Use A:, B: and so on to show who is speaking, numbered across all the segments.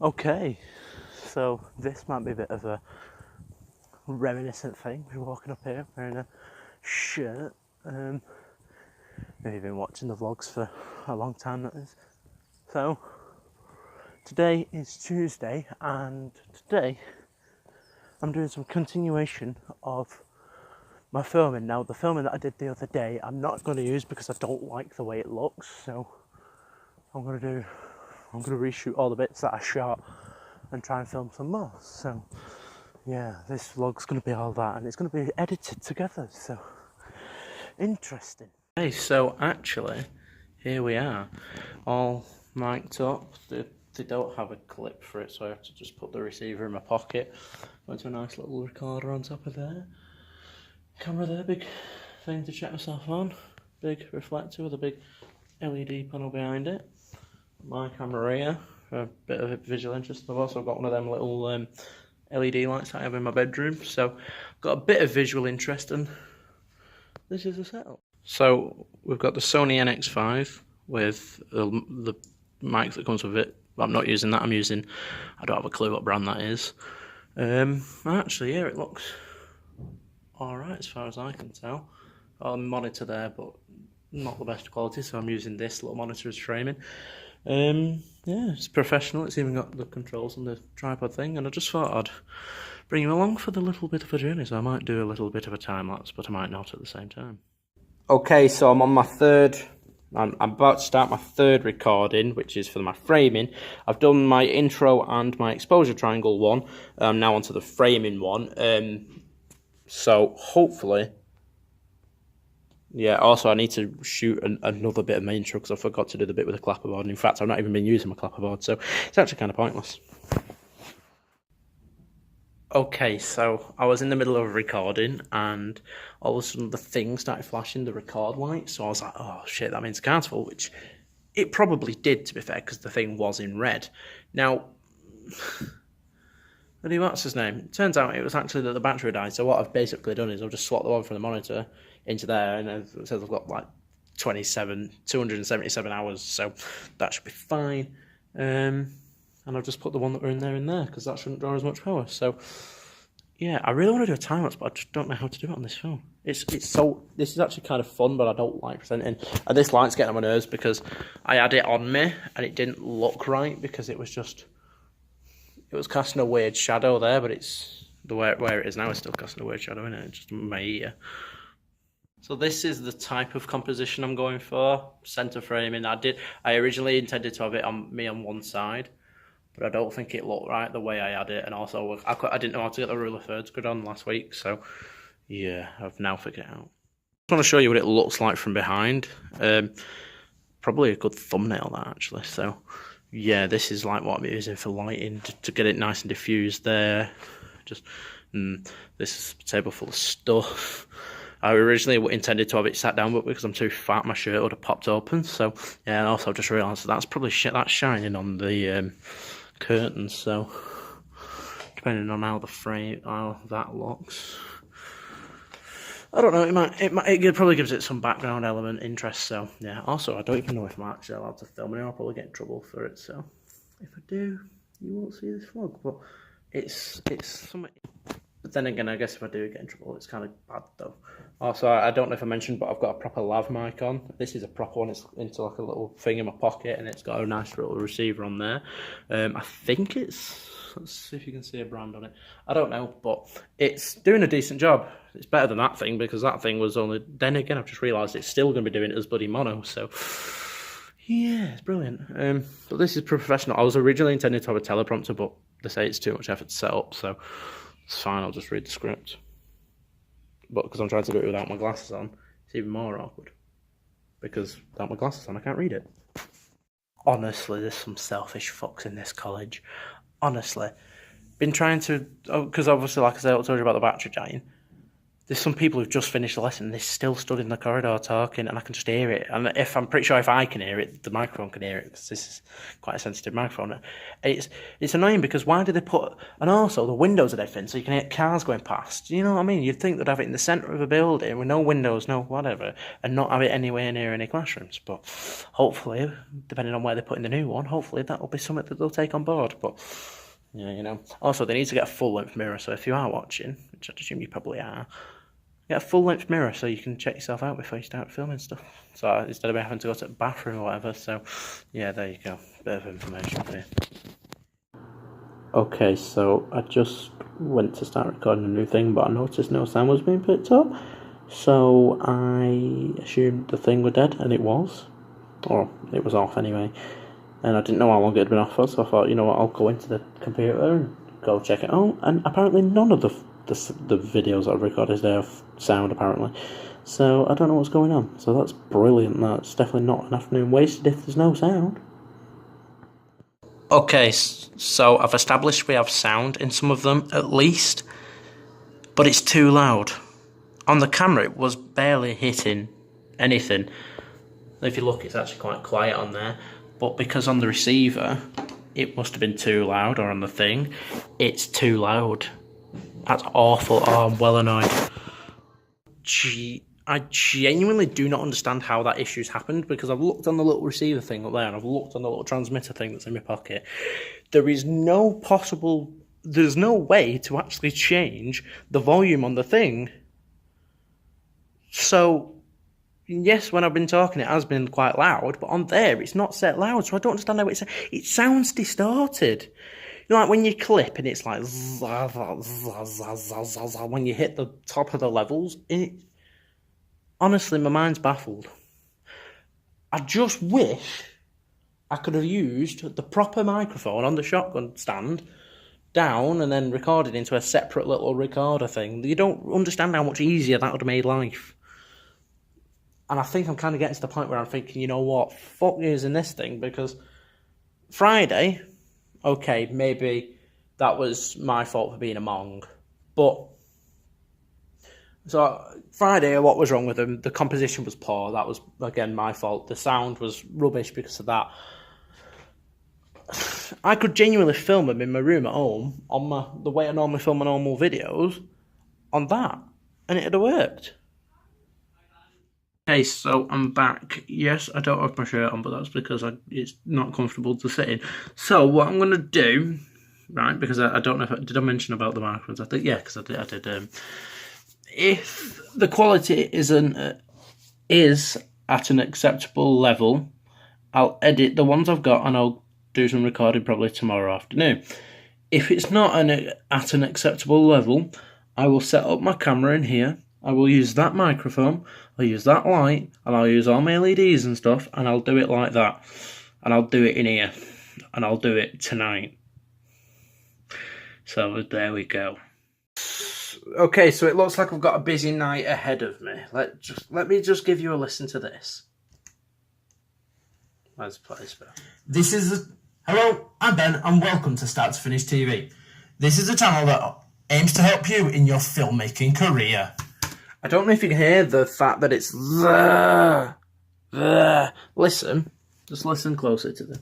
A: Okay, so this might be a bit of a reminiscent thing. We're walking up here wearing a shirt. Maybe been watching the vlogs for a long time, that is. So, today is Tuesday, and today I'm doing some continuation of my filming. Now, the filming that I did the other day, I'm not going to use because I don't like the way it looks. So, I'm going to reshoot all the bits that I shot and try and film some more. So, yeah, this vlog's going to be all that, and it's going to be edited together. So, interesting. Okay, so actually, here we are, all mic'd up. They don't have a clip for it, so I have to just put the receiver in my pocket. Went to a nice little recorder on top of there. Camera there, big thing to check myself on. Big reflector with a big LED panel behind it. My camera here, for a bit of visual interest. I've also got one of them little LED lights that I have in my bedroom, so I've got a bit of visual interest, and this is the setup. So we've got the Sony NX5 with the mic that comes with it. I'm not using that, I don't have a clue what brand that is. Actually, yeah, it looks alright as far as I can tell. Got a monitor there, but not the best quality, so I'm using this little monitor as framing. Yeah, it's professional. It's even got the controls on the tripod thing, and I just thought I'd bring you along for the little bit of a journey. So I might do a little bit of a time lapse, but I might not at the same time. Okay, so I'm on my third. I'm about to start my third recording, which is for my framing. I've done my intro and my exposure triangle one. I'm now onto the framing one. So hopefully. Yeah, also I need to shoot another bit of my intro because I forgot to do the bit with the clapperboard. And in fact, I've not even been using my clapperboard, so it's actually kind of pointless. Okay, so I was in the middle of recording, and all of a sudden the thing started flashing the record light, so I was like, oh shit, that means the card's full, which it probably did, to be fair, because the thing was in red. Now, what's his name? It turns out it was actually that the battery died, so what I've basically done is I've just swapped the one from the monitor into there, and it says I've got like 277 hours, so that should be fine. And I've just put the one that were in there, because that shouldn't draw as much power. So, yeah, I really want to do a time lapse, but I just don't know how to do it on this phone. This is actually kind of fun, but I don't like presenting. And this light's getting on my nerves because I had it on me, and it didn't look right because it was casting a weird shadow there, but it's where it is now is still casting a weird shadow in it. It's just my ear. So this is the type of composition I'm going for. Center framing. I originally intended to have it on one side, but I don't think it looked right the way I had it, and also I didn't know how to get the rule of thirds grid on last week, so yeah, I've now figured it out. I want to show you what it looks like from behind. Probably a good thumbnail, that, actually. So yeah, this is like what I'm using for lighting to get it nice and diffused there. This is a table full of stuff. I originally intended to have it sat down, but because I'm too fat, my shirt would have popped open. So yeah, and also I've just realised that's probably that's shining on the curtains. So depending on how that looks, I don't know. It probably gives it some background element interest. So yeah. Also, I don't even know if I'm actually allowed to film it. I'll probably get in trouble for it. So if I do, you won't see this vlog. But it's something. But then again, I guess if I do get in trouble, it's kind of bad though. Also, I don't know if I mentioned, but I've got a proper lav mic on. This is a proper one. It's into like a little thing in my pocket, and it's got a nice little receiver on there. I think it's... Let's see if you can see a brand on it. I don't know, but it's doing a decent job. It's better than that thing, because that thing was only... Then again, I've just realised it's still going to be doing it as bloody mono, so... Yeah, it's brilliant. But this is professional. I was originally intending to have a teleprompter, but they say it's too much effort to set up, so... It's fine, I'll just read the script. But because I'm trying to do it without my glasses on, it's even more awkward. Because without my glasses on, I can't read it. Honestly, there's some selfish fucks in this college. Honestly. Been trying to... Because obviously, like I said, I told you about the battery dying. there's some people who've just finished the lesson and they're still stood in the corridor talking, and I can just hear it. And I'm pretty sure if I can hear it, the microphone can hear it, because this is quite a sensitive microphone. It's annoying, because why did they put... And also, the windows are dead thin, so you can hear cars going past. You know what I mean? You'd think they'd have it in the centre of a building with no windows, no whatever, and not have it anywhere near any classrooms. But hopefully, depending on where they put in the new one, hopefully that'll be something that they'll take on board. But... yeah, you know. Also, they need to get a full-length mirror, so if you are watching, which I assume you probably are, get a full-length mirror so you can check yourself out before you start filming stuff. So instead of having to go to the bathroom or whatever. So, yeah, there you go. Bit of information for you. Okay, so I just went to start recording a new thing, but I noticed no sound was being picked up. So I assumed the thing was dead, and it was. Or it was off anyway. And I didn't know how long it had been off for, so I thought, you know what, I'll go into the computer and go check it out. And apparently none of the videos that I've recorded today have sound, apparently. So I don't know what's going on. So that's brilliant. That's definitely not an afternoon wasted if there's no sound. Okay, so I've established we have sound in some of them, at least. But it's too loud. On the camera, it was barely hitting anything. If you look, it's actually quite quiet on there. But because on the receiver, it must have been too loud, or on the thing, it's too loud. That's awful. Oh, I'm well annoyed. I genuinely do not understand how that issue's happened, because I've looked on the little receiver thing up there, and I've looked on the little transmitter thing that's in my pocket. There's no way to actually change the volume on the thing. So... yes, when I've been talking, it has been quite loud, but on there, it's not set loud, so I don't understand how it sounds distorted. You know, like when you clip and it's like... when you hit the top of the levels. Honestly, my mind's baffled. I just wish I could have used the proper microphone on the shotgun stand down and then recorded into a separate little recorder thing. You don't understand how much easier that would have made life. And I think I'm kind of getting to the point where I'm thinking, you know what, fuck using this thing, because Friday, okay, maybe that was my fault for being a mong, but, so Friday, what was wrong with them? The composition was poor, that was, again, my fault. The sound was rubbish because of that. I could genuinely film them in my room at home, on the way I normally film my normal videos, on that, and it'd have worked. Okay, so I'm back. Yes, I don't have my shirt on, but that's because it's not comfortable to sit in. So what I'm going to do, right, because I don't know if did I mention about the microphones? I think, yeah, because I did. If the quality is at an acceptable level, I'll edit the ones I've got and I'll do some recording probably tomorrow afternoon. If it's not at an acceptable level, I will set up my camera in here. I will use that microphone, I'll use that light, and I'll use all my LEDs and stuff, and I'll do it like that. And I'll do it in here, and I'll do it tonight. So there we go. Okay, so it looks like I've got a busy night ahead of me. Let me just give you a listen to this. Let's play this bit.
B: Hello, I'm Ben, and welcome to Start to Finish TV. This is a channel that aims to help you in your filmmaking career.
A: I don't know if you can hear the fact that it's listen. Just listen closer to the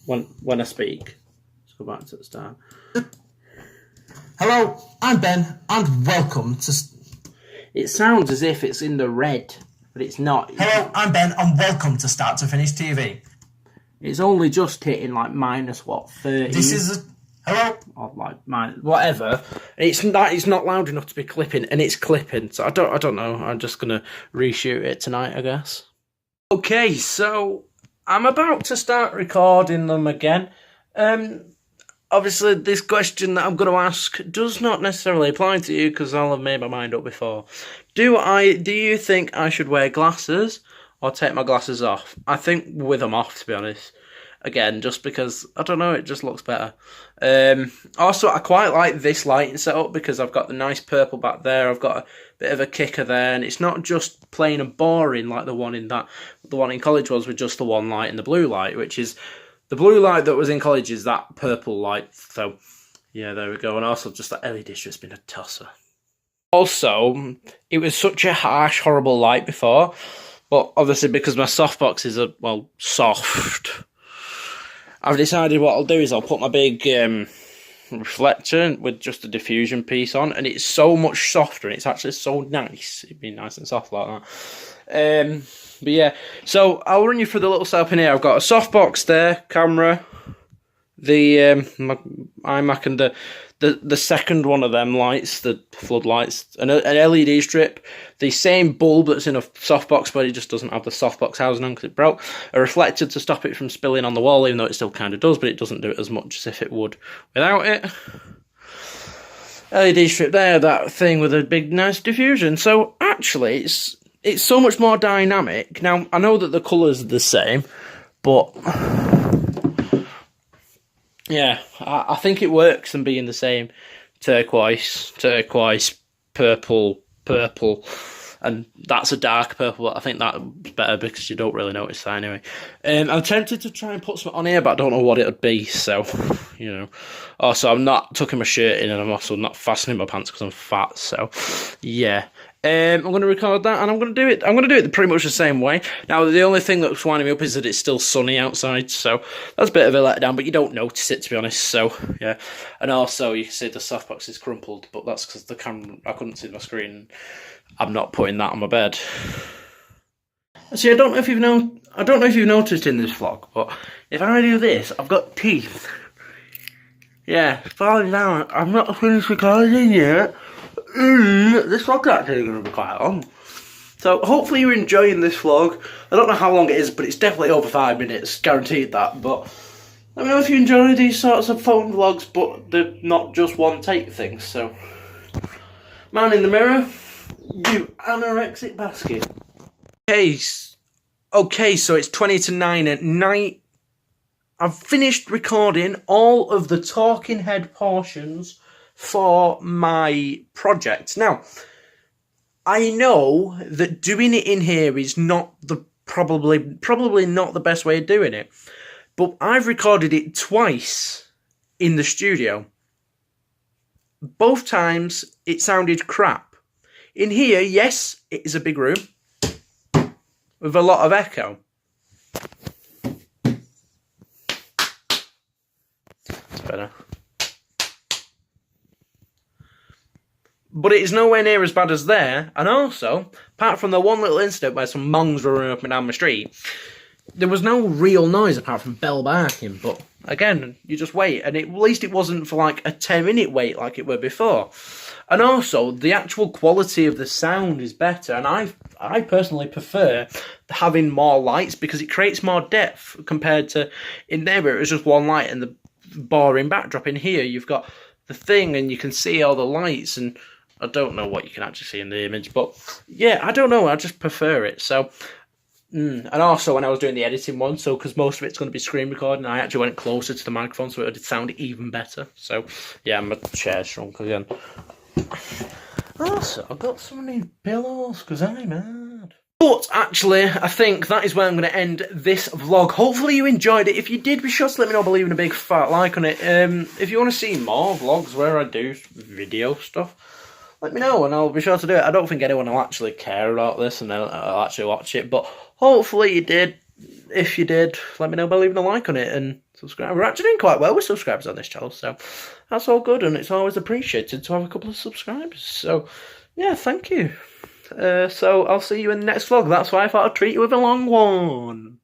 A: when I speak. Let's go back to the start.
B: Hello, I'm Ben, and welcome to...
A: It sounds as if it's in the red, but it's not.
B: Hello, I'm Ben, and welcome to Start to Finish TV.
A: It's only just hitting like minus 30.
B: This is a... Hello?
A: Or like whatever. It's not loud enough to be clipping, and it's clipping. So I don't know. I'm just gonna reshoot it tonight, I guess. Okay, so I'm about to start recording them again. Obviously, this question that I'm going to ask does not necessarily apply to you because I'll have made my mind up before. Do you think I should wear glasses or take my glasses off? I think with them off, to be honest. Again, just because, I don't know, it just looks better. Also, I quite like this lighting setup because I've got the nice purple back there. I've got a bit of a kicker there, and it's not just plain and boring like the one in college was with just the one light and the blue light, which is the blue light that was in college is that purple light. So, yeah, there we go. And also, just that LED's just been a tosser. Also, it was such a harsh, horrible light before, but obviously because my softboxes are, well, soft, I've decided what I'll do is I'll put my big reflector with just a diffusion piece on, and it's so much softer, and it's actually so nice. It'd be nice and soft like that. But yeah, so I'll run you through the little setup in here. I've got a softbox there, camera, the my iMac, and the second one of them lights, the floodlights, an LED strip, the same bulb that's in a softbox, but it just doesn't have the softbox housing on because it broke, a reflector to stop it from spilling on the wall, even though it still kind of does, but it doesn't do it as much as if it would without it. LED strip there, that thing with a big nice diffusion. So actually, it's so much more dynamic. Now, I know that the colours are the same, but yeah, I think it works and being the same. Turquoise, purple, and that's a dark purple, but I think that's better because you don't really notice that anyway. I'm tempted to try and put something on here, but I don't know what it would be, so, you know. Also, I'm not tucking my shirt in, and I'm also not fastening my pants because I'm fat, so, yeah. I'm going to record that, and I'm going to do it. I'm going to do it pretty much the same way. Now, the only thing that's winding me up is that it's still sunny outside, so that's a bit of a letdown, but you don't notice it, to be honest, so, yeah. And also, you can see the softbox is crumpled, but that's because the camera, I couldn't see my screen. I'm not putting that on my bed. See, I don't know if you've noticed in this vlog, but if I do this, I've got teeth. Yeah, falling down. I'm not finished recording yet. This vlog's actually going to be quite long. So hopefully you're enjoying this vlog. I don't know how long it is, but it's definitely over 5 minutes, guaranteed that. But let me know if you enjoy these sorts of phone vlogs, but they're not just one take things. So, man in the mirror, you anorexic basket. Okay, so it's 20 to 9 at night. I've finished recording all of the talking head portions for my project. Now, I know that doing it in here is not the probably not the best way of doing it, but I've recorded it twice in the studio. Both times it sounded crap. In here, yes, it is a big room with a lot of echo. It's better. But it is nowhere near as bad as there, and also, apart from the one little incident where some mongs were running up and down my street, there was no real noise apart from bell barking, but again, you just wait, and at least it wasn't for like a 10-minute wait like it were before. And also, the actual quality of the sound is better, and I personally prefer having more lights because it creates more depth compared to in there where it was just one light and the boring backdrop. In here, you've got the thing and you can see all the lights, and I don't know what you can actually see in the image, but yeah, I don't know, I just prefer it. So, and also when I was doing the editing one, so because most of it's going to be screen recording, I actually went closer to the microphone so it would sound even better. So, yeah, my chair's shrunk again. Also, I've got so many pillows because I'm mad. But actually, I think that is where I'm going to end this vlog. Hopefully you enjoyed it. If you did, be sure to let me know by leaving a big fat like on it. If you want to see more vlogs where I do video stuff, let me know and I'll be sure to do it. I don't think anyone will actually care about this and I'll actually watch it, but hopefully you did. If you did, let me know by leaving a like on it and subscribe. We're actually doing quite well with subscribers on this channel, so that's all good, and it's always appreciated to have a couple of subscribers. So, yeah, thank you. So I'll see you in the next vlog. That's why I thought I'd treat you with a long one.